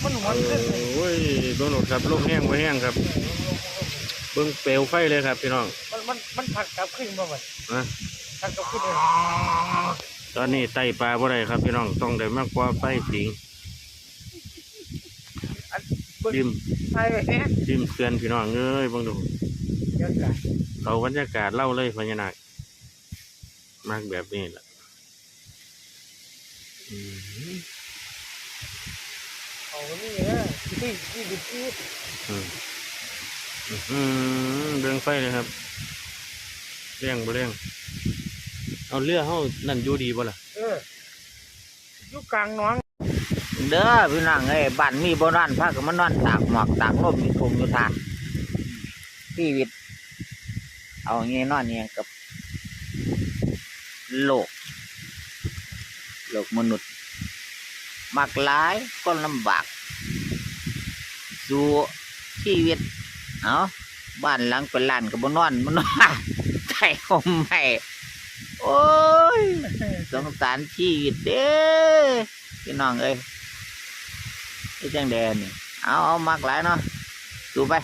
มันหวนขึ้นโอ้ยโดนหนดครับลมแห้งไว้แห้งครับเบิ่งเปลวไฟเลยครับพี่น้องมันผักกลับขึ้นมาบ่นะผักกลับขึ้นเลยตอนนี้ไต่ปลาบ่ได้ครับพี่น้องต้องได้มากกว่าไฟสิงดิมใช่ไหมดิมเตือนพี่น้องเอ้ยบังดูเยอะกันเขาบรรยากาศเล่าเลยพญานาคมากแบบนี้แหละเอานี่นะที่ดิบที่เรื่องไฟเลยครับเรื่องบ่เรื่องเอาเรือเฮานั่นอยู่ดีบ่ล่ะอยู่กลางน้องเด้อพี่น้องเอ้ยบ้านมีบ่นอนพักก็มานอนตากหมอกตากลมอยู่ทุ่งอยู่ทางชีวิตเอาเงี้ยนอนเนี่ยกับโลกมนุษย์มักหลายก็ลำบากสู่ชีวิตเอาบ้านหลังเป็นล้านก็บ่นอนมันนอนใส่ห่มให้โอ้ยสงสารชีวิตเด้อพี่น้องเอ้ยไอ้จังแดนนี่เอามักหลายเนาะดูไป